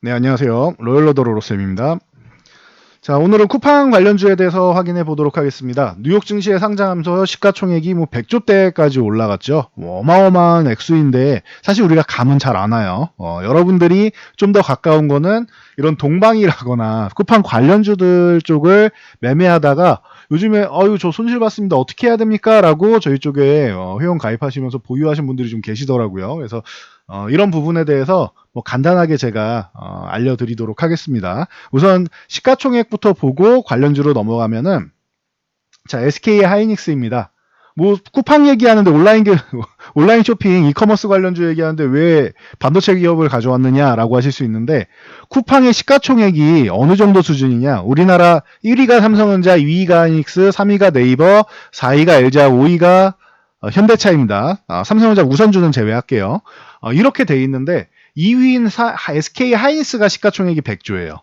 네, 안녕하세요. 로열러더로로쌤입니다. 자, 오늘은 쿠팡 관련주에 대해서 확인해 보도록 하겠습니다. 뉴욕 증시에 상장하면서 시가총액이 100조대까지 올라갔죠. 어마어마한 액수인데 사실 우리가 감은 잘 안 와요. 여러분들이 좀 더 가까운 거는 이런 동방이라거나 쿠팡 관련주들 쪽을 매매하다가 요즘에 저 손실 봤습니다. 어떻게 해야 됩니까? 라고 저희 쪽에 회원 가입하시면서 보유하신 분들이 좀 계시더라고요. 그래서 이런 부분에 대해서 간단하게 제가 알려드리도록 하겠습니다. 우선 시가총액부터 보고 관련주로 넘어가면은 자, SK 하이닉스입니다. 쿠팡 얘기하는데 온라인 쇼핑 이커머스 관련주 얘기하는데 왜 반도체 기업을 가져왔느냐라고 하실 수 있는데 쿠팡의 시가총액이 어느 정도 수준이냐? 우리나라 1위가 삼성전자, 2위가 하이닉스, 3위가 네이버, 4위가 LG화, 5위가 현대차입니다. 삼성전자 우선주는 제외할게요. 이렇게 돼 있는데 2위인 SK 하이닉스가 시가총액이 100조예요.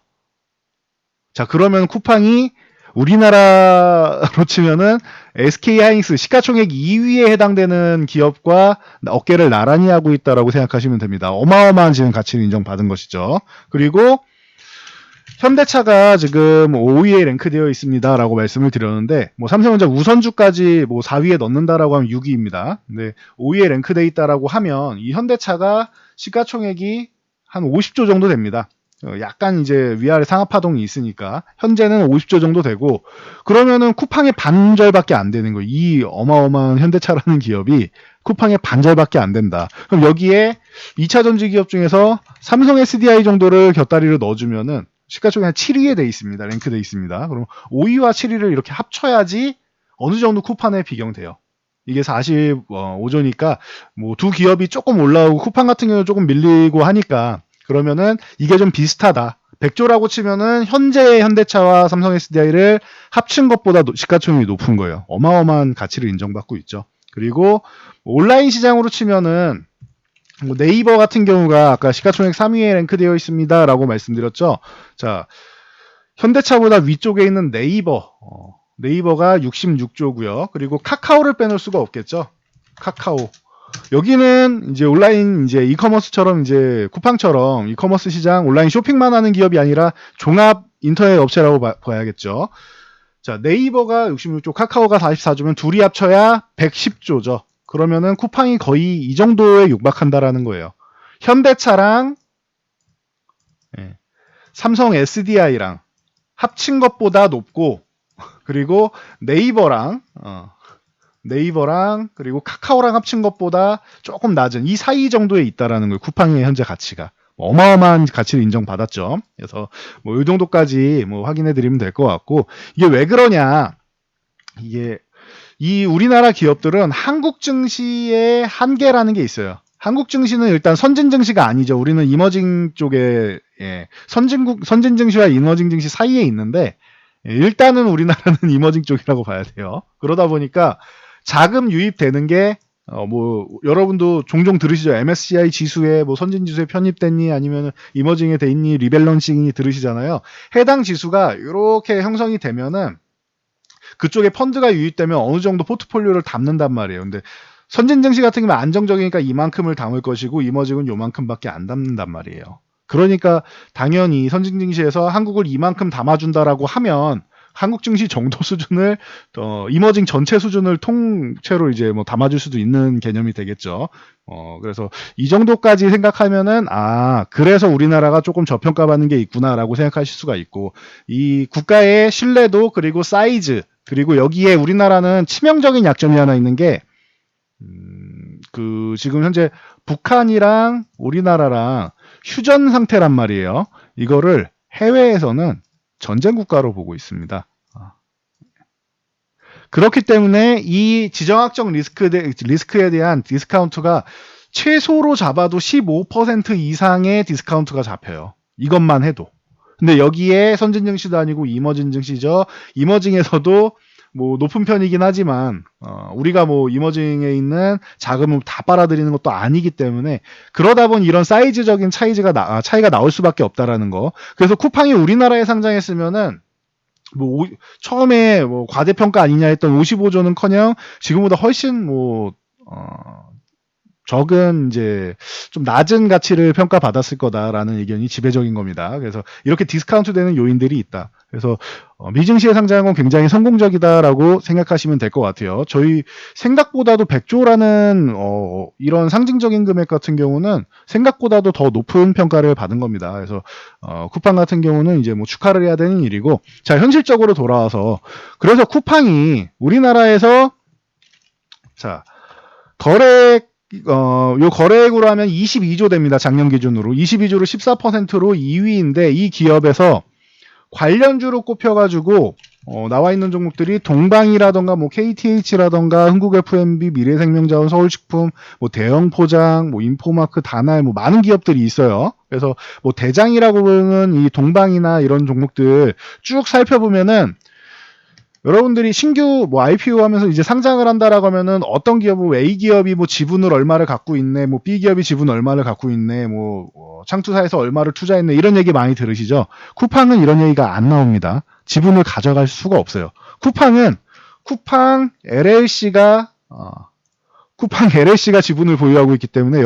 자, 그러면 쿠팡이 우리나라로 치면은 SK 하이닉스 시가총액 2위에 해당되는 기업과 어깨를 나란히 하고 있다라고 생각하시면 됩니다. 어마어마한 지금 가치를 인정받은 것이죠. 그리고 현대차가 지금 5위에 랭크되어 있습니다라고 말씀을 드렸는데 삼성전자 우선주까지 4위에 넣는다라고 하면 6위입니다. 근데 5위에 랭크되어 있다라고 하면 이 현대차가 시가총액이 한 50조 정도 됩니다. 약간 이제 위아래 상하파동이 있으니까 현재는 50조 정도 되고 그러면은 쿠팡의 반절밖에 안 되는 거예요. 이 어마어마한 현대차라는 기업이 쿠팡의 반절밖에 안 된다. 그럼 여기에 2차 전지 기업 중에서 삼성 SDI 정도를 곁다리로 넣어주면은 시가총액 한 7위에 돼 있습니다. 랭크돼 있습니다. 그럼 5위와 7위를 이렇게 합쳐야지 어느 정도 쿠팡에 비경돼요. 이게 45조니까 두 기업이 조금 올라오고 쿠팡 같은 경우는 조금 밀리고 하니까 그러면은 이게 좀 비슷하다. 100조라고 치면은 현재의 현대차와 삼성 SDI를 합친 것보다 시가총액이 높은 거예요. 어마어마한 가치를 인정받고 있죠. 그리고 온라인 시장으로 치면은 네이버 같은 경우가 아까 시가총액 3위에 랭크되어 있습니다라고 말씀드렸죠. 자, 현대차보다 위쪽에 있는 네이버가 66조고요. 그리고 카카오를 빼놓을 수가 없겠죠. 카카오. 여기는 이제 온라인 이제 이커머스처럼 이제 쿠팡처럼 이커머스 시장 온라인 쇼핑만 하는 기업이 아니라 종합 인터넷 업체라고 봐야겠죠. 자, 네이버가 66조, 카카오가 44조면 둘이 합쳐야 110조죠. 그러면은 쿠팡이 거의 이 정도에 육박한다라는 거예요. 현대차랑 삼성 SDI랑 합친 것보다 높고 그리고 네이버랑 그리고 카카오랑 합친 것보다 조금 낮은 이 사이 정도에 있다라는 거예요. 쿠팡의 현재 가치가. 어마어마한 가치를 인정받았죠. 그래서 이 정도까지 확인해 드리면 될 것 같고 이게 왜 그러냐? 이게 이 우리나라 기업들은 한국 증시의 한계라는 게 있어요. 한국 증시는 일단 선진 증시가 아니죠. 우리는 이머징 쪽에 선진 증시와 이머징 증시 사이에 있는데 일단은 우리나라는 이머징 쪽이라고 봐야 돼요. 그러다 보니까 자금 유입되는 게 여러분도 종종 들으시죠. MSCI 지수에 선진 지수에 편입됐니 아니면 이머징에 돼 있니 리밸런싱이 들으시잖아요. 해당 지수가 이렇게 형성이 되면은 그쪽에 펀드가 유입되면 어느 정도 포트폴리오를 담는단 말이에요. 근데 선진 증시 같은 경우는 안정적이니까 이만큼을 담을 것이고 이머징은 요만큼밖에 안 담는단 말이에요. 그러니까 당연히 선진 증시에서 한국을 이만큼 담아준다라고 하면 한국 증시 정도 수준을 이머징 전체 수준을 통째로 이제 담아줄 수도 있는 개념이 되겠죠. 그래서 이 정도까지 생각하면은 그래서 우리나라가 조금 저평가받는 게 있구나라고 생각하실 수가 있고 이 국가의 신뢰도 그리고 사이즈 그리고 여기에 우리나라는 치명적인 약점이 하나 있는 게 지금 현재 북한이랑 우리나라랑 휴전 상태란 말이에요. 이거를 해외에서는 전쟁 국가로 보고 있습니다. 그렇기 때문에 이 지정학적 리스크에 대한 디스카운트가 최소로 잡아도 15% 이상의 디스카운트가 잡혀요. 이것만 해도. 근데 여기에 선진 증시도 아니고 이머징 증시죠. 이머징에서도 높은 편이긴 하지만 우리가 이머징에 있는 자금을 다 빨아들이는 것도 아니기 때문에 그러다 보니 이런 사이즈적인 차이가 나올 수밖에 없다라는 거. 그래서 쿠팡이 우리나라에 상장했으면은 처음에 과대평가 아니냐 했던 55조는커녕 지금보다 훨씬 적은 이제 좀 낮은 가치를 평가받았을 거다라는 의견이 지배적인 겁니다. 그래서 이렇게 디스카운트 되는 요인들이 있다. 그래서 미증시에 상장한 건 굉장히 성공적이다라고 생각하시면 될 것 같아요. 저희 생각보다도 100조라는 이런 상징적인 금액 같은 경우는 생각보다도 더 높은 평가를 받은 겁니다. 그래서 쿠팡 같은 경우는 이제 뭐 축하를 해야 되는 일이고, 자, 현실적으로 돌아와서 그래서 쿠팡이 우리나라에서 자, 요 거래액으로 하면 22조 됩니다. 작년 기준으로. 22조로 14%로 2위인데, 이 기업에서 관련주로 꼽혀가지고, 나와 있는 종목들이 동방이라던가, 뭐, KTH라던가, 흥국FMB, 미래생명자원, 서울식품, 뭐, 대형포장, 뭐, 인포마크, 다날, 뭐, 많은 기업들이 있어요. 그래서, 뭐, 대장이라고 부르는 이 동방이나 이런 종목들 쭉 살펴보면은, 여러분들이 신규 뭐 IPO 하면서 이제 상장을 한다라고 하면은 어떤 기업은 A 기업이 뭐 지분을 얼마를 갖고 있네, 뭐 B 기업이 지분 얼마를 갖고 있네, 뭐 창투사에서 얼마를 투자했네, 이런 얘기 많이 들으시죠? 쿠팡은 이런 얘기가 안 나옵니다. 지분을 가져갈 수가 없어요. 쿠팡 LLC가 지분을 보유하고 있기 때문에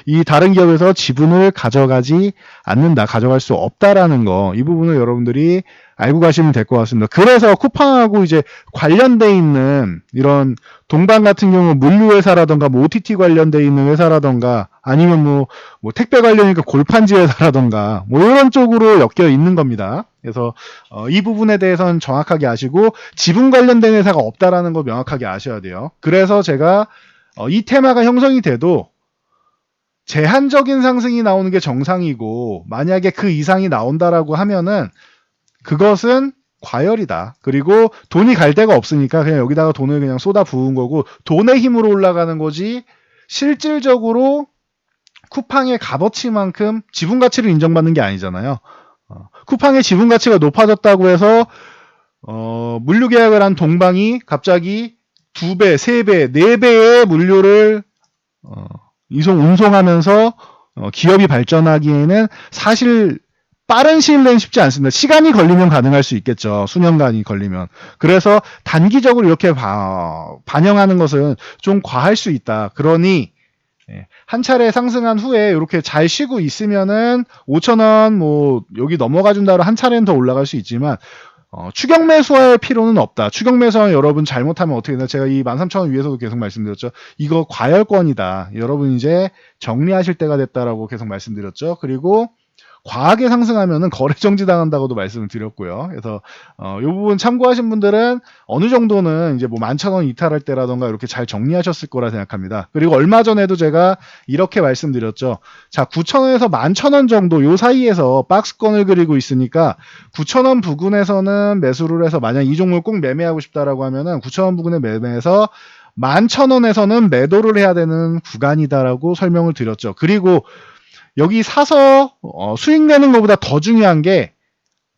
이 다른 기업에서 지분을 가져가지 않는다, 가져갈 수 없다라는 거, 이 부분을 여러분들이 알고 가시면 될 것 같습니다. 그래서 쿠팡하고 이제 관련돼 있는 이런 동방 같은 경우 물류회사라던가 뭐 OTT 관련돼 있는 회사라던가 아니면 뭐 택배 관련이니까 골판지 회사라던가 뭐 이런 쪽으로 엮여 있는 겁니다. 그래서 이 부분에 대해서는 정확하게 아시고 지분 관련된 회사가 없다라는 거 명확하게 아셔야 돼요. 그래서 제가 이 테마가 형성이 돼도 제한적인 상승이 나오는 게 정상이고, 만약에 그 이상이 나온다라고 하면은 그것은 과열이다. 그리고 돈이 갈 데가 없으니까 그냥 여기다가 돈을 그냥 쏟아 부은 거고, 돈의 힘으로 올라가는 거지 실질적으로 쿠팡의 값어치만큼 지분 가치를 인정받는 게 아니잖아요. 쿠팡의 지분 가치가 높아졌다고 해서 물류 계약을 한 동방이 갑자기 2배, 3배, 4배의 물류를 운송하면서 기업이 발전하기에는 사실 빠른 시일 내는 쉽지 않습니다. 시간이 걸리면 가능할 수 있겠죠. 수년간이 걸리면. 그래서 단기적으로 이렇게 반영하는 것은 좀 과할 수 있다. 그러니 한 차례 상승한 후에 이렇게 잘 쉬고 있으면은 5,000원 뭐 여기 넘어가 준다로 한 차례는 더 올라갈 수 있지만 추격 매수할 필요는 없다. 추격 매수하면 여러분 잘못하면 어떻게 되나? 제가 이 13,000원 위에서도 계속 말씀드렸죠. 이거 과열권이다. 여러분 이제 정리하실 때가 됐다라고 계속 말씀드렸죠. 그리고 과하게 상승하면은 거래 정지 당한다고도 말씀을 드렸고요. 그래서 이 부분 참고하신 분들은 어느 정도는 이제 뭐 11,000원 이탈할 때라던가 이렇게 잘 정리하셨을 거라 생각합니다. 그리고 얼마 전에도 제가 이렇게 말씀드렸죠. 자, 9,000원에서 11,000원 정도 요 사이에서 박스권을 그리고 있으니까 9,000원 부근에서는 매수를 해서 만약 이 종목을 꼭 매매하고 싶다라고 하면은 9,000원 부근에 매매해서 11,000원에서는 매도를 해야 되는 구간이다라고 설명을 드렸죠. 그리고 여기 사서 수익 내는 것보다 더 중요한 게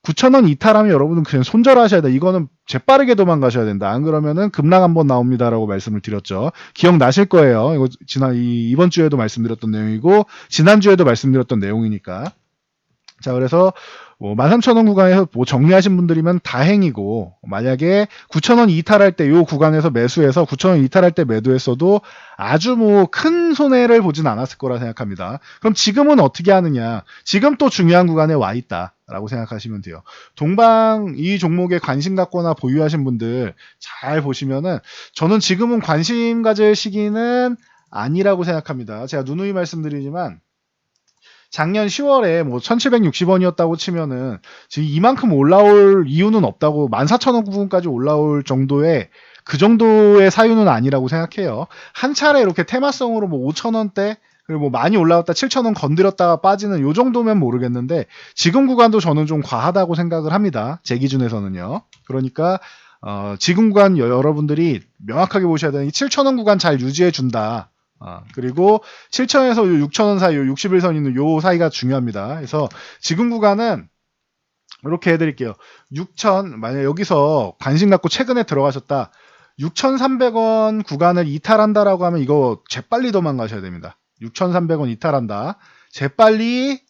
9,000원 이탈하면 여러분은 그냥 손절하셔야 돼. 이거는 재빠르게 도망가셔야 된다. 안 그러면은 급락 한번 나옵니다라고 말씀을 드렸죠. 기억나실 거예요. 이거 이번 주에도 말씀드렸던 내용이고 지난주에도 말씀드렸던 내용이니까. 자, 그래서 13,000원 구간에서 뭐 정리하신 분들이면 다행이고, 만약에 9,000원 이탈할 때 요 구간에서 매수해서 9,000원 이탈할 때 매도했어도 아주 뭐 큰 손해를 보진 않았을 거라 생각합니다. 그럼 지금은 어떻게 하느냐? 지금 또 중요한 구간에 와 있다라고 생각하시면 돼요. 동방 이 종목에 관심 갖거나 보유하신 분들 잘 보시면은 저는 지금은 관심 가질 시기는 아니라고 생각합니다. 제가 누누이 말씀드리지만 작년 10월에 뭐 1760원이었다고 치면은 지금 이만큼 올라올 이유는 없다고 14,000원 부분까지 올라올 정도의 그 정도의 사유는 아니라고 생각해요. 한 차례 이렇게 테마성으로 뭐 5,000원대 그리고 뭐 많이 올라왔다 7,000원 건드렸다가 빠지는 요 정도면 모르겠는데 지금 구간도 저는 좀 과하다고 생각을 합니다. 제 기준에서는요. 그러니까 지금 구간 여러분들이 명확하게 보셔야 되는 이 7,000원 구간 잘 유지해 준다. 그리고 7,000원에서 6,000원 사이, 61선 있는 요 사이가 중요합니다. 그래서 지금 구간은 이렇게 해드릴게요. 6,000, 만약 여기서 관심 갖고 최근에 들어가셨다. 6,300원 구간을 이탈한다라고 하면 이거 재빨리 도망가셔야 됩니다. 6,300원 이탈한다. 재빨리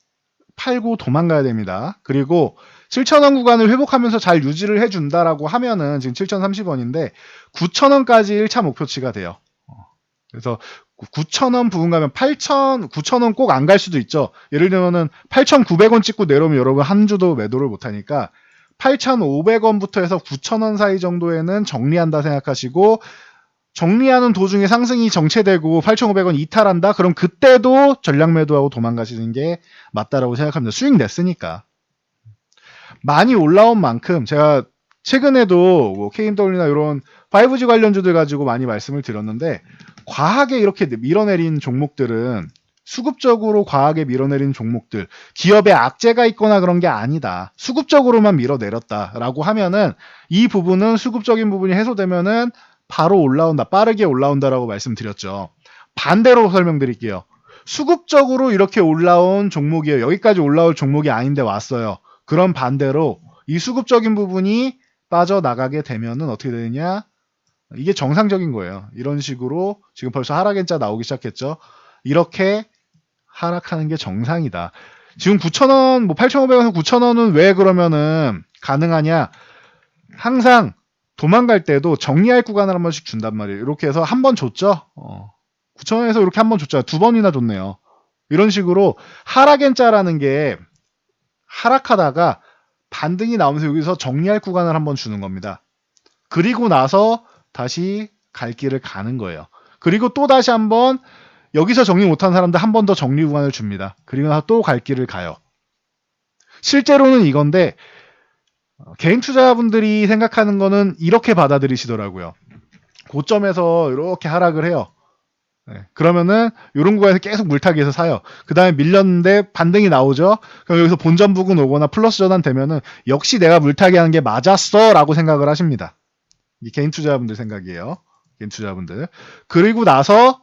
팔고 도망가야 됩니다. 그리고 7,000원 구간을 회복하면서 잘 유지를 해준다라고 하면은 지금 7,030원인데 9,000원까지 1차 목표치가 돼요. 그래서 9,000원 부근 가면 9,000원 꼭 안 갈 수도 있죠. 예를 들면은 8,900원 찍고 내려오면 여러분 한 주도 매도를 못 하니까 8,500원부터 해서 9,000원 사이 정도에는 정리한다 생각하시고, 정리하는 도중에 상승이 정체되고 8,500원 이탈한다? 그럼 그때도 전량 매도하고 도망가시는 게 맞다라고 생각합니다. 수익 냈으니까. 많이 올라온 만큼 제가 최근에도 뭐 KMW나 이런 5G 관련주들 가지고 많이 말씀을 드렸는데, 과하게 이렇게 밀어내린 종목들은 수급적으로 과하게 밀어내린 종목들, 기업에 악재가 있거나 그런 게 아니다. 수급적으로만 밀어내렸다라고 하면은 이 부분은 수급적인 부분이 해소되면은 바로 올라온다. 빠르게 올라온다라고 말씀드렸죠. 반대로 설명드릴게요. 수급적으로 이렇게 올라온 종목이에요. 여기까지 올라올 종목이 아닌데 왔어요. 그럼 반대로 이 수급적인 부분이 빠져나가게 되면은 어떻게 되느냐? 이게 정상적인 거예요. 이런 식으로 지금 벌써 하락엔자 나오기 시작했죠. 이렇게 하락하는 게 정상이다. 지금 9,000원, 뭐 8,500원에서 9,000원은 왜 그러면은 가능하냐? 항상 도망갈 때도 정리할 구간을 한 번씩 준단 말이에요. 이렇게 해서 한 번 줬죠. 9,000원에서 이렇게 한 번 줬잖아요. 두 번이나 줬네요. 이런 식으로 하락엔자라는 게 하락하다가 반등이 나오면서 여기서 정리할 구간을 한 번 주는 겁니다. 그리고 나서 다시 갈 길을 가는 거예요. 그리고 또 다시 한번 여기서 정리 못한 사람들 한 번 더 정리 구간을 줍니다. 그리고 나서 또 갈 길을 가요. 실제로는 이건데 개인 투자분들이 생각하는 거는 이렇게 받아들이시더라고요. 고점에서 이렇게 하락을 해요. 네, 그러면은 이런 구간에서 계속 물타기해서 사요. 그 다음에 밀렸는데 반등이 나오죠. 그럼 여기서 본전 부근 오거나 플러스 전환 되면은 역시 내가 물타기하는 게 맞았어 라고 생각을 하십니다. 이게 개인 투자분들 생각이에요. 개인 투자분들. 그리고 나서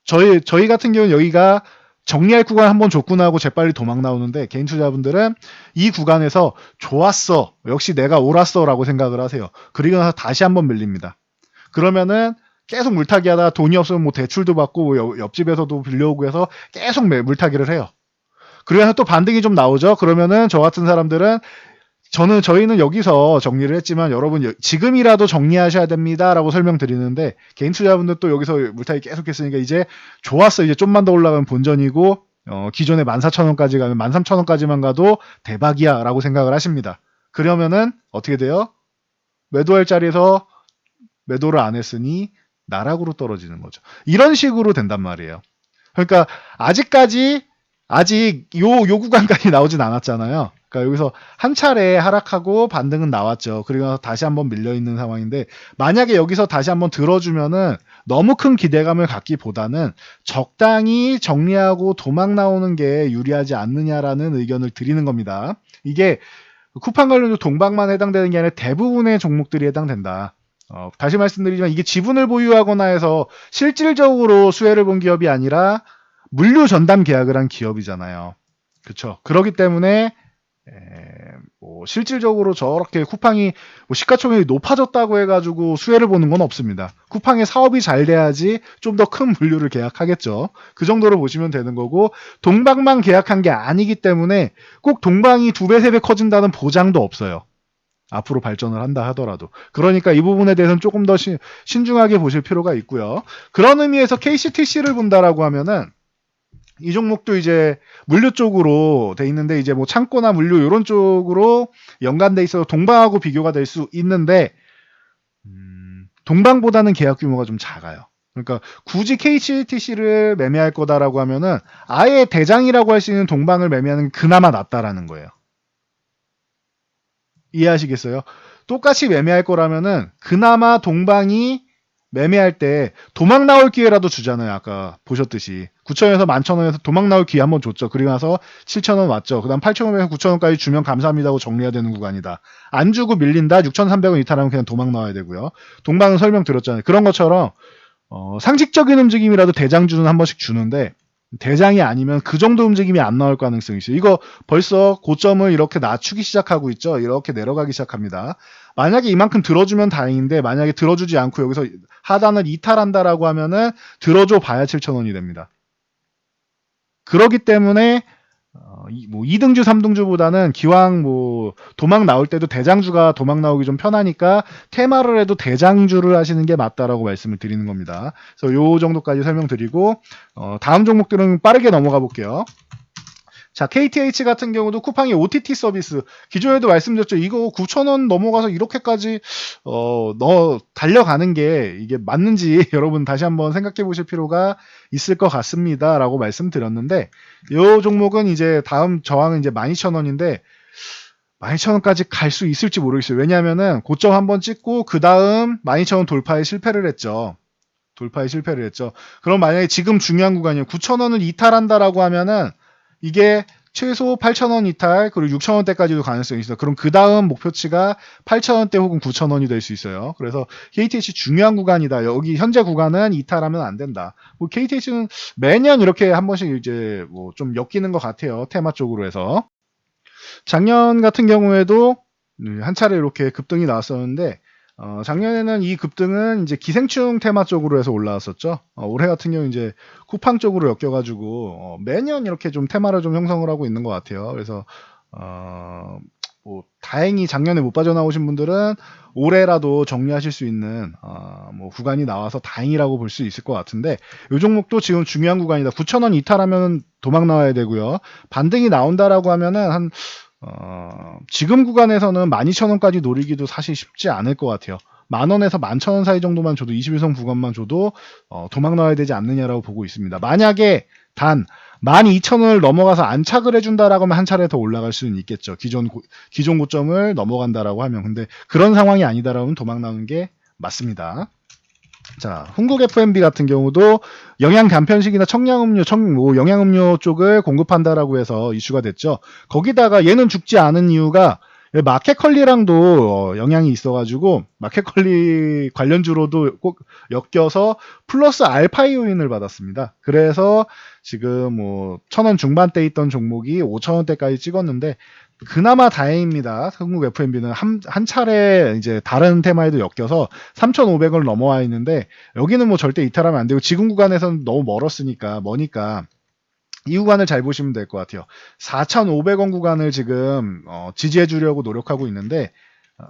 저희 같은 경우는 여기가 정리할 구간 한번 줬구나 하고 재빨리 도망 나오는데, 개인 투자분들은 이 구간에서 좋았어, 역시 내가 옳았어 라고 생각을 하세요. 그리고 나서 다시 한번 밀립니다. 그러면은 계속 물타기 하다가 돈이 없으면 뭐 대출도 받고 뭐 옆집에서도 빌려오고 해서 계속 물타기를 해요. 그러면서 또 반등이 좀 나오죠. 그러면은 저 같은 사람들은 저희는 여기서 정리를 했지만 여러분 지금이라도 정리하셔야 됩니다 라고 설명드리는데, 개인 투자분들 또 여기서 물타기 계속 했으니까 이제 좋았어, 이제 좀만 더 올라가면 본전이고 기존에 14,000원까지 가면 13,000원까지만 가도 대박이야 라고 생각을 하십니다. 그러면은 어떻게 돼요? 매도할 자리에서 매도를 안 했으니 나락으로 떨어지는 거죠. 이런 식으로 된단 말이에요. 그러니까 아직 요 구간까지 나오진 않았잖아요. 그러니까 여기서 한 차례 하락하고 반등은 나왔죠. 그리고 나서 다시 한번 밀려 있는 상황인데, 만약에 여기서 다시 한번 들어주면은 너무 큰 기대감을 갖기보다는 적당히 정리하고 도망 나오는 게 유리하지 않느냐라는 의견을 드리는 겁니다. 이게 쿠팡 관련주 동방만 해당되는 게 아니라 대부분의 종목들이 해당된다. 다시 말씀드리지만 이게 지분을 보유하거나 해서 실질적으로 수혜를 본 기업이 아니라 물류 전담 계약을 한 기업이잖아요. 그렇죠. 그렇기 때문에 뭐 실질적으로 저렇게 쿠팡이 뭐 시가총액이 높아졌다고 해가지고 수혜를 보는 건 없습니다. 쿠팡의 사업이 잘 돼야지 좀 더 큰 물류를 계약하겠죠. 그 정도로 보시면 되는 거고, 동방만 계약한 게 아니기 때문에 꼭 동방이 2배, 3배 커진다는 보장도 없어요. 앞으로 발전을 한다 하더라도. 그러니까 이 부분에 대해서는 조금 더 신중하게 보실 필요가 있고요. 그런 의미에서 KCTC를 본다라고 하면은 이 종목도 이제 물류 쪽으로 돼 있는데, 이제 뭐 창고나 물류 이런 쪽으로 연관돼 있어서 동방하고 비교가 될 수 있는데, 동방보다는 계약 규모가 좀 작아요. 그러니까 굳이 KCTC를 매매할 거다라고 하면은 아예 대장이라고 할 수 있는 동방을 매매하는 게 그나마 낫다라는 거예요. 이해하시겠어요? 똑같이 매매할 거라면은 그나마 동방이 매매할 때 도망 나올 기회라도 주잖아요. 아까 보셨듯이 9,000원에서 11,000원에서 도망 나올 기회 한번 줬죠. 그리고 나서 7,000원 왔죠. 그 다음 8,500원에서 9,000원까지 주면 감사합니다 하고 정리해야 되는 구간이다. 안 주고 밀린다. 6,300원 이탈하면 그냥 도망 나와야 되고요. 동방은 설명드렸잖아요. 그런 것처럼 상식적인 움직임이라도 대장주는 한 번씩 주는데, 대장이 아니면 그 정도 움직임이 안 나올 가능성이 있어요. 이거 벌써 고점을 이렇게 낮추기 시작하고 있죠. 이렇게 내려가기 시작합니다. 만약에 이만큼 들어주면 다행인데, 만약에 들어주지 않고 여기서 하단을 이탈한다라고 하면은 들어줘 봐야 7,000원이 됩니다. 그렇기 때문에 뭐 2등주, 3등주보다는 기왕 뭐 도망 나올 때도 대장주가 도망 나오기 좀 편하니까 테마를 해도 대장주를 하시는 게 맞다라고 말씀을 드리는 겁니다. 그래서 요 정도까지 설명드리고 다음 종목들은 빠르게 넘어가 볼게요. 자, KTH 같은 경우도 쿠팡이 OTT 서비스 기존에도 말씀드렸죠. 이거 9,000원 넘어가서 이렇게까지 달려가는 게 이게 맞는지 여러분 다시 한번 생각해 보실 필요가 있을 것 같습니다라고 말씀드렸는데 이 종목은 이제 다음 저항은 이제 12,000원인데 12,000원까지 갈 수 있을지 모르겠어요. 왜냐하면은 고점 한번 찍고 그 다음 12,000원 돌파에 실패를 했죠. 그럼 만약에 지금 중요한 구간이에요. 9,000원을 이탈한다라고 하면은 이게 최소 8,000원 이탈 그리고 6,000원대까지도 가능성이 있어요. 그럼 그 다음 목표치가 8,000원대 혹은 9,000원이 될 수 있어요. 그래서 KTH 중요한 구간이다. 여기 현재 구간은 이탈하면 안 된다. 뭐 KTH는 매년 이렇게 한 번씩 이제 뭐 좀 엮이는 것 같아요. 테마 쪽으로 해서. 작년 같은 경우에도 한 차례 이렇게 급등이 나왔었는데 작년에는 이 급등은 이제 기생충 테마 쪽으로 해서 올라왔었죠. 올해 같은 경우 이제 쿠팡 쪽으로 엮여가지고 매년 이렇게 좀 테마를 좀 형성을 하고 있는 것 같아요. 그래서 뭐 다행히 작년에 못 빠져나오신 분들은 올해라도 정리하실 수 있는 뭐 구간이 나와서 다행이라고 볼 수 있을 것 같은데 이 종목도 지금 중요한 구간이다. 9,000원 이탈하면 도망 나와야 되고요. 반등이 나온다라고 하면은 한 지금 구간에서는 12,000원까지 노리기도 사실 쉽지 않을 것 같아요. 10,000원에서 11,000원 사이 정도만 줘도 21선 구간만 줘도 도망 나와야 되지 않느냐라고 보고 있습니다. 만약에 단 12,000원을 넘어가서 안착을 해준다라고 하면 한 차례 더 올라갈 수는 있겠죠. 기존 고점을 넘어간다라고 하면. 근데 그런 상황이 아니다라면 도망 나오는 게 맞습니다. 자, 흥국 F&B 같은 경우도 영양 간편식이나 청량음료, 영양음료 쪽을 공급한다라고 해서 이슈가 됐죠. 거기다가 얘는 죽지 않은 이유가 마켓컬리랑도 영향이 있어가지고 마켓컬리 관련주로도 꼭 엮여서 플러스 알파 요인을 받았습니다. 그래서 지금 뭐 1,000원 중반대 있던 종목이 5,000원대까지 찍었는데 그나마 다행입니다. 흥국 F&B는 한 차례 이제 다른 테마에도 엮여서 3,500원을 넘어와 있는데 여기는 뭐 절대 이탈하면 안 되고 지금 구간에서는 너무 머니까 이 구간을 잘 보시면 될 것 같아요. 4,500원 구간을 지금 지지해 주려고 노력하고 있는데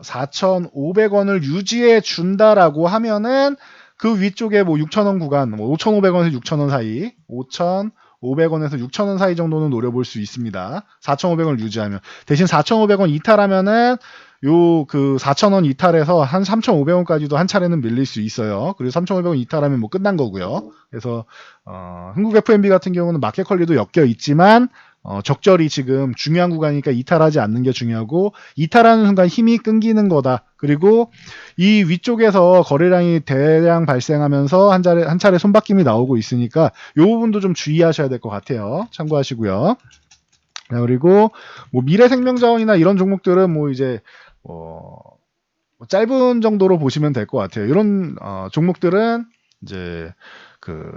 4,500원을 유지해 준다라고 하면은 그 위쪽에 뭐 6,000원 구간, 뭐 5,500원에서 6,000원 사이, 5,500원에서 6,000원 사이 정도는 노려볼 수 있습니다. 4,500원을 유지하면. 대신 4,500원 이탈하면은 요 그 4,000원 이탈해서 한 3,500원까지도 한 차례는 밀릴 수 있어요. 그리고 3,500원 이탈하면 뭐 끝난 거고요. 그래서 흥국 F&B 같은 경우는 마켓컬리도 엮여 있지만 적절히 지금 중요한 구간이니까 이탈하지 않는 게 중요하고 이탈하는 순간 힘이 끊기는 거다. 그리고 이 위쪽에서 거래량이 대량 발생하면서 한 차례 손바뀜이 나오고 있으니까 이 부분도 좀 주의하셔야 될 것 같아요. 참고하시고요. 그리고 뭐 미래생명자원이나 이런 종목들은 뭐 이제 짧은 정도로 보시면 될 것 같아요. 이런 종목들은 이제 그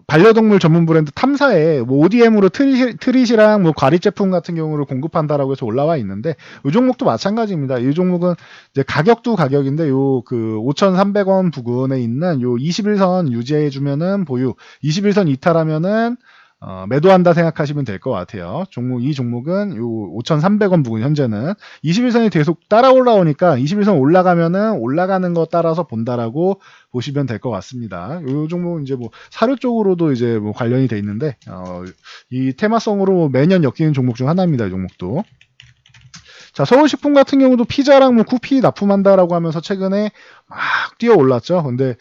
반려동물 전문 브랜드 탐사에 뭐 ODM으로 트릿이랑 뭐 과립 제품 같은 경우를 공급한다라고 해서 올라와 있는데 이 종목도 마찬가지입니다. 이 종목은 이제 가격도 가격인데 요 그 5,300원 부근에 있는 요 21선 유지해 주면은 보유, 21선 이탈하면은 매도한다 생각하시면 될 것 같아요. 이 종목은 요 5,300원 부근 현재는 21선이 계속 따라 올라오니까 21선 올라가면은 올라가는 거 따라서 본다라고 보시면 될 것 같습니다. 요 종목은 이제 뭐 사료 쪽으로도 이제 뭐 관련이 돼 있는데 이 테마성으로 매년 엮이는 종목 중 하나입니다. 이 종목도. 자, 서울식품 같은 경우도 피자랑 뭐 쿠피 납품한다라고 하면서 최근에 막 뛰어 올랐죠. 근데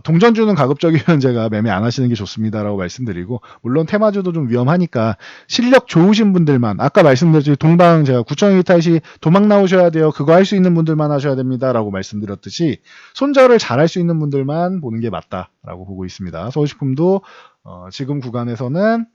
동전주는 가급적이면 제가 매매 안 하시는 게 좋습니다라고 말씀드리고, 물론 테마주도 좀 위험하니까 실력 좋으신 분들만, 아까 말씀드렸듯이 동방 제가 9,000원 이탈시 도망 나오셔야 돼요. 그거 할 수 있는 분들만 하셔야 됩니다라고 말씀드렸듯이 손절을 잘 할 수 있는 분들만 보는 게 맞다라고 보고 있습니다. 서울식품도 지금 구간에서는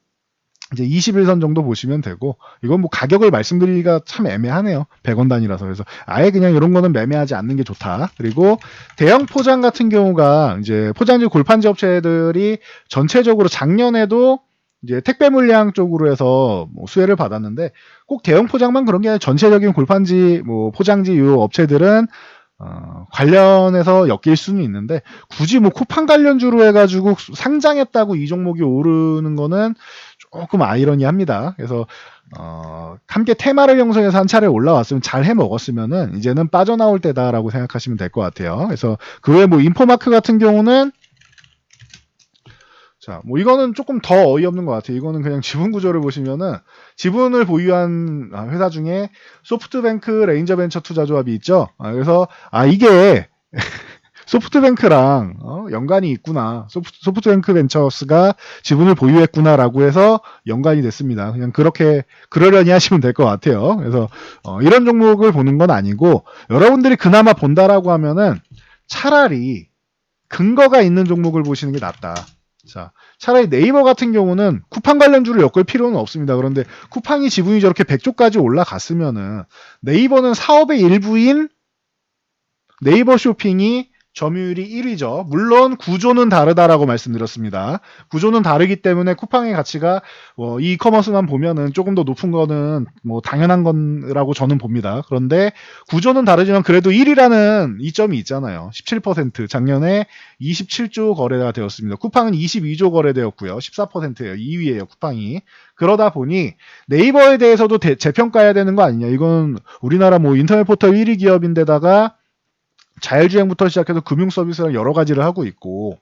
이제 21선 정도 보시면 되고, 이건 뭐 가격을 말씀드리기가 참 애매하네요. 100원 단위라서. 그래서 아예 그냥 이런 거는 매매하지 않는 게 좋다. 그리고 대형 포장 같은 경우가 이제 포장지 골판지 업체들이 전체적으로 작년에도 이제 택배 물량 쪽으로 해서 뭐 수혜를 받았는데, 꼭 대형 포장만 그런 게 아니라 전체적인 골판지 뭐 포장지 요 업체들은 관련해서 엮일 수는 있는데, 굳이 뭐 쿠팡 관련주로 해가지고 상장했다고 이 종목이 오르는 거는 조금 아이러니합니다. 그래서 함께 테마를 형성해서 한 차례 올라왔으면 잘 해먹었으면은 이제는 빠져나올 때다라고 생각하시면 될 것 같아요. 그래서 그 외에 뭐 인포마크 같은 경우는 자, 뭐 이거는 조금 더 어이없는 것 같아요. 이거는 그냥 지분 구조를 보시면은 지분을 보유한 회사 중에 소프트뱅크 레인저벤처 투자조합이 있죠. 그래서 이게 소프트뱅크랑 연관이 있구나. 소프트뱅크 벤처스가 지분을 보유했구나라고 해서 연관이 됐습니다. 그냥 그렇게 그러려니 하시면 될 것 같아요. 그래서 이런 종목을 보는 건 아니고 여러분들이 그나마 본다라고 하면은 차라리 근거가 있는 종목을 보시는 게 낫다. 자, 차라리 네이버 같은 경우는 쿠팡 관련주를 엮을 필요는 없습니다. 그런데 쿠팡이 지분이 저렇게 100조까지 올라갔으면은 네이버는 사업의 일부인 네이버 쇼핑이 점유율이 1위죠. 물론 구조는 다르다라고 말씀드렸습니다. 구조는 다르기 때문에 쿠팡의 가치가 이커머스만 보면은 조금 더 높은 거는 뭐 당연한 거라고 저는 봅니다. 그런데 구조는 다르지만 그래도 1위라는 이점이 있잖아요. 17% 작년에 27조 거래가 되었습니다. 쿠팡은 22조 거래되었고요. 14%예요. 2위예요. 쿠팡이. 그러다 보니 네이버에 대해서도 재평가해야 되는 거 아니냐. 이건 우리나라 뭐 인터넷 포털 1위 기업인데다가 자율주행부터 시작해서 금융 서비스랑 여러 가지를 하고 있고,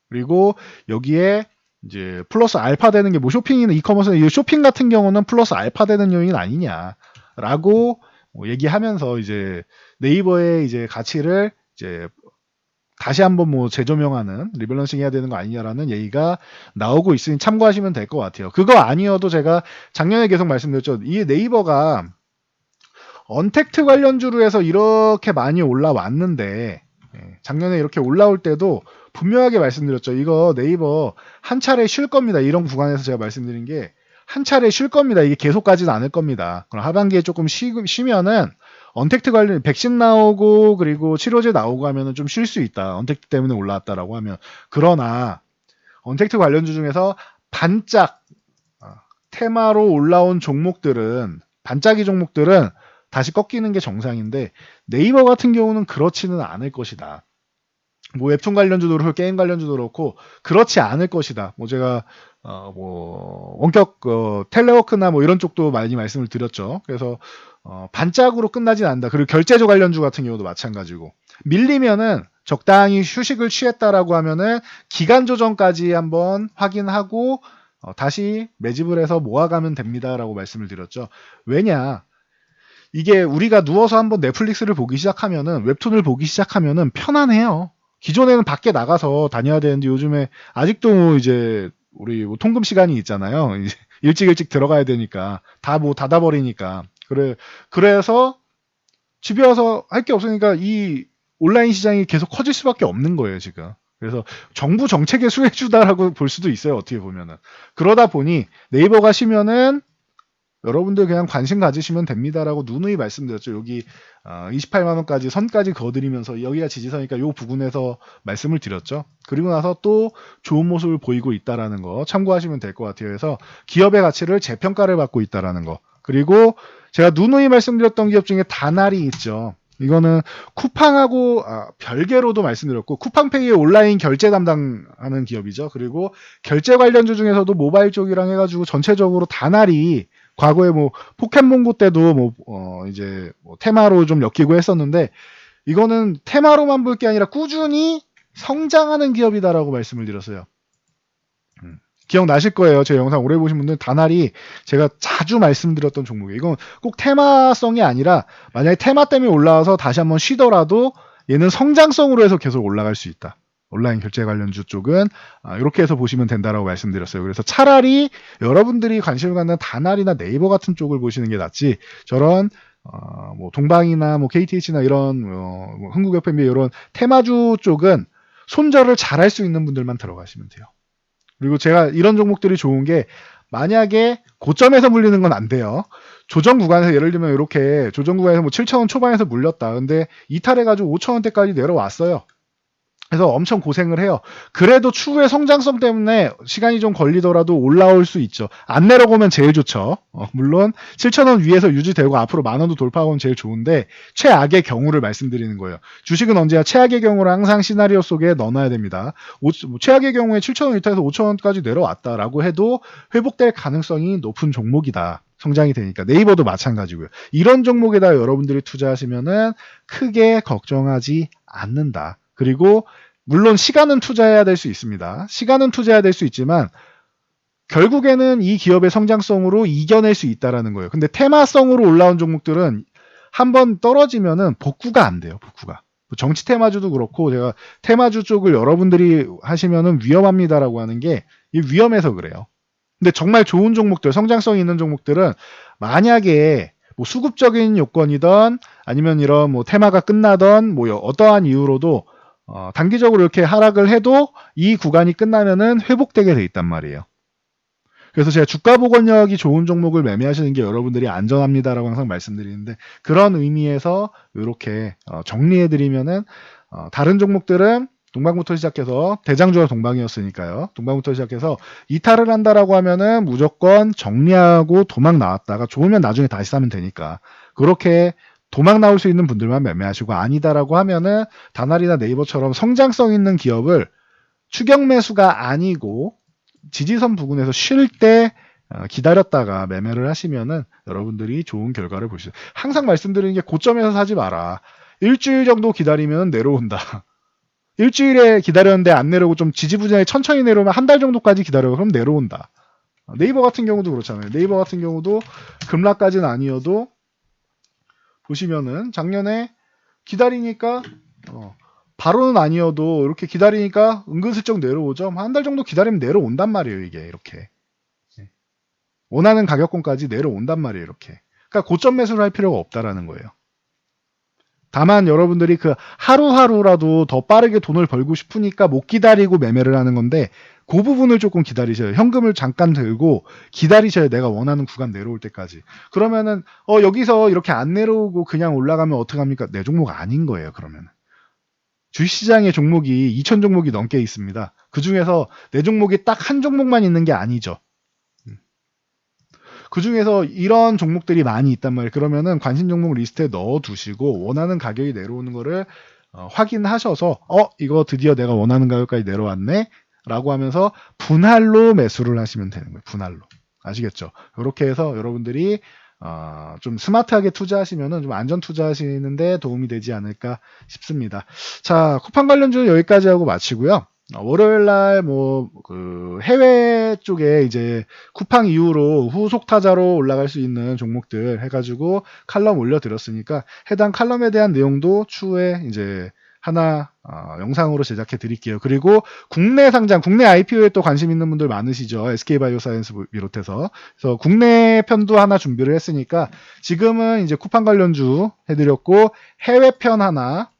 그리고 여기에 이제 플러스 알파 되는 게 뭐 쇼핑이나 이커머스나 이 쇼핑 같은 경우는 플러스 알파 되는 요인 아니냐라고 뭐 얘기하면서 이제 네이버의 이제 가치를 이제 다시 한번 뭐 재조명하는 리밸런싱 해야 되는 거 아니냐라는 얘기가 나오고 있으니 참고하시면 될 것 같아요. 그거 아니어도 제가 작년에 계속 말씀드렸죠. 이 네이버가 언택트 관련주로 해서 이렇게 많이 올라왔는데 작년에 이렇게 올라올 때도 분명하게 말씀드렸죠. 이거 네이버 한 차례 쉴 겁니다. 이런 구간에서 제가 말씀드린 게 한 차례 쉴 겁니다. 이게 계속 가지는 않을 겁니다. 그럼 하반기에 조금 쉬면은 언택트 관련 백신 나오고 그리고 치료제 나오고 하면은 좀 쉴 수 있다. 언택트 때문에 올라왔다라고 하면. 그러나 언택트 관련주 중에서 반짝 테마로 올라온 종목들은 반짝이 종목들은 다시 꺾이는 게 정상인데 네이버 같은 경우는 그렇지는 않을 것이다. 뭐 웹툰 관련주도 그렇고 게임 관련주도 그렇고 그렇지 않을 것이다. 뭐 제가 뭐 원격 텔레워크나 뭐 이런 쪽도 많이 말씀을 드렸죠. 그래서 반짝으로 끝나진 않는다. 그리고 결제조 관련주 같은 경우도 마찬가지고 밀리면은 적당히 휴식을 취했다라고 하면은 기간 조정까지 한번 확인하고 다시 매집을 해서 모아가면 됩니다라고 말씀을 드렸죠. 왜냐? 이게 우리가 누워서 한번 넷플릭스를 보기 시작하면은 웹툰을 보기 시작하면은 편안해요. 기존에는 밖에 나가서 다녀야 되는데 요즘에 아직도 뭐 이제 우리 뭐 통금 시간이 있잖아요. 이제 일찍 들어가야 되니까 다 뭐 닫아버리니까 그래서 집에 와서 할 게 없으니까 이 온라인 시장이 계속 커질 수밖에 없는 거예요 지금. 그래서 정부 정책의 수혜주다라고 볼 수도 있어요 어떻게 보면은. 그러다 보니 네이버가 쉬면은 여러분들 그냥 관심 가지시면 됩니다라고 누누이 말씀드렸죠. 여기 28만 원까지 선까지 그어드리면서 여기가 지지선이니까 요 부분에서 말씀을 드렸죠. 그리고 나서 또 좋은 모습을 보이고 있다라는 거 참고하시면 될 것 같아요. 그래서 기업의 가치를 재평가를 받고 있다라는 거. 그리고 제가 누누이 말씀드렸던 기업 중에 다날이 있죠. 이거는 쿠팡하고 별개로도 말씀드렸고 쿠팡페이의 온라인 결제 담당하는 기업이죠. 그리고 결제 관련주 중에서도 모바일 쪽이랑 해가지고 전체적으로 다날이 과거에 뭐 포켓몬고 때도 이제 테마로 좀 엮이고 했었는데 이거는 테마로만 볼 게 아니라 꾸준히 성장하는 기업이다라고 말씀을 드렸어요. 기억나실 거예요. 제 영상 오래 보신 분들 다날이 제가 자주 말씀드렸던 종목이에요. 이건 꼭 테마성이 아니라 만약에 테마 때문에 올라와서 다시 한번 쉬더라도 얘는 성장성으로 해서 계속 올라갈 수 있다. 온라인 결제 관련주 쪽은 이렇게 해서 보시면 된다라고 말씀드렸어요. 그래서 차라리 여러분들이 관심을 갖는 다날이나 네이버 같은 쪽을 보시는 게 낫지 저런 뭐 동방이나 뭐 KTH나 이런 뭐 흥국FMB 이런 테마주 쪽은 손절을 잘할 수 있는 분들만 들어가시면 돼요. 그리고 제가 이런 종목들이 좋은 게 만약에 고점에서 물리는 건 안 돼요. 조정 구간에서 예를 들면 이렇게 조정 구간에서 뭐 7,000원 초반에서 물렸다. 근데 이탈해가지고 5,000원대까지 내려왔어요. 그래서 엄청 고생을 해요. 그래도 추후에 성장성 때문에 시간이 좀 걸리더라도 올라올 수 있죠. 안 내려오면 제일 좋죠. 물론 7,000원 위에서 유지되고 앞으로 10,000원도 돌파하면 제일 좋은데 최악의 경우를 말씀드리는 거예요. 주식은 언제나 최악의 경우를 항상 시나리오 속에 넣어놔야 됩니다. 최악의 경우에 7,000원 이탈해서 5,000원까지 내려왔다라고 해도 회복될 가능성이 높은 종목이다. 성장이 되니까. 네이버도 마찬가지고요. 이런 종목에다 여러분들이 투자하시면은 크게 걱정하지 않는다. 그리고 물론 시간은 투자해야 될 수 있습니다. 시간은 투자해야 될 수 있지만 결국에는 이 기업의 성장성으로 이겨낼 수 있다라는 거예요. 근데 테마성으로 올라온 종목들은 한번 떨어지면은 복구가 안 돼요. 복구가. 정치 테마주도 그렇고 제가 테마주 쪽을 여러분들이 하시면은 위험합니다라고 하는 게 위험해서 그래요. 근데 정말 좋은 종목들, 성장성 있는 종목들은 만약에 뭐 수급적인 요건이든 아니면 이런 뭐 테마가 끝나던 뭐 어떠한 이유로도 단기적으로 이렇게 하락을 해도 이 구간이 끝나면은 회복되게 돼 있단 말이에요. 그래서 제가 주가 복원력이 좋은 종목을 매매하시는 게 여러분들이 안전합니다라고 항상 말씀드리는데 그런 의미에서 이렇게 정리해드리면은 다른 종목들은 동방부터 시작해서 대장주가 동방이었으니까요. 동방부터 시작해서 이탈을 한다라고 하면은 무조건 정리하고 도망 나왔다가 좋으면 나중에 다시 사면 되니까 그렇게 도망 나올 수 있는 분들만 매매하시고 아니다라고 하면은 다날이나 네이버처럼 성장성 있는 기업을 추격 매수가 아니고 지지선 부근에서 쉴 때 기다렸다가 매매를 하시면은 여러분들이 좋은 결과를 볼 수 있어요. 항상 말씀드리는 게 고점에서 사지 마라. 일주일 정도 기다리면 내려온다. 일주일에 기다렸는데 안 내려오고 좀 지지부진하게 천천히 내려오면 한 달 정도까지 기다려요. 그럼 내려온다. 네이버 같은 경우도 그렇잖아요. 네이버 같은 경우도 급락까지는 아니어도 보시면은 작년에 기다리니까 바로는 아니어도 이렇게 기다리니까 은근슬쩍 내려오죠. 한 달 정도 기다리면 내려온단 말이에요. 이게 이렇게 원하는 가격권까지 내려온단 말이에요. 이렇게. 그러니까 고점 매수를 할 필요가 없다라는 거예요. 다만 여러분들이 그 하루하루라도 더 빠르게 돈을 벌고 싶으니까 못 기다리고 매매를 하는 건데 그 부분을 조금 기다리셔요. 현금을 잠깐 들고 기다리셔야 내가 원하는 구간 내려올 때까지. 그러면은 여기서 이렇게 안 내려오고 그냥 올라가면 어떡합니까? 내 종목 아닌 거예요. 그러면. 주식시장의 종목이 2,000 종목이 넘게 있습니다. 그 중에서 내 종목이 딱 한 종목만 있는 게 아니죠. 그 중에서 이런 종목들이 많이 있단 말이에요. 그러면은 관심 종목 리스트에 넣어 두시고 원하는 가격이 내려오는 거를 확인하셔서 이거 드디어 내가 원하는 가격까지 내려왔네 라고 하면서 분할로 매수를 하시면 되는 거예요. 분할로. 아시겠죠? 이렇게 해서 여러분들이 좀 스마트하게 투자하시면은 좀 안전 투자하시는데 도움이 되지 않을까 싶습니다. 자, 쿠팡 관련주는 여기까지 하고 마치고요. 월요일 날 그 해외 쪽에 이제 쿠팡 이후로 후속 타자로 올라갈 수 있는 종목들 해가지고 칼럼 올려드렸으니까 해당 칼럼에 대한 내용도 추후에 이제 하나 영상으로 제작해 드릴게요. 그리고 국내 상장, 국내 IPO에 또 관심 있는 분들 많으시죠. SK바이오사이언스 비롯해서. 그래서 국내 편도 하나 준비를 했으니까 지금은 이제 쿠팡 관련주 해드렸고 해외 편 하나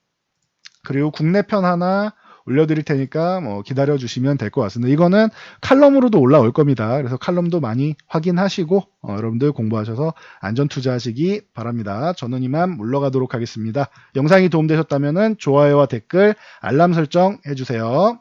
그리고 국내 편 하나 올려드릴 테니까 기다려 주시면 될 것 같습니다. 이거는 칼럼으로도 올라올 겁니다. 그래서 칼럼도 많이 확인하시고 여러분들 공부하셔서 안전 투자하시기 바랍니다. 저는 이만 물러가도록 하겠습니다. 영상이 도움되셨다면 좋아요와 댓글, 알람 설정 해주세요.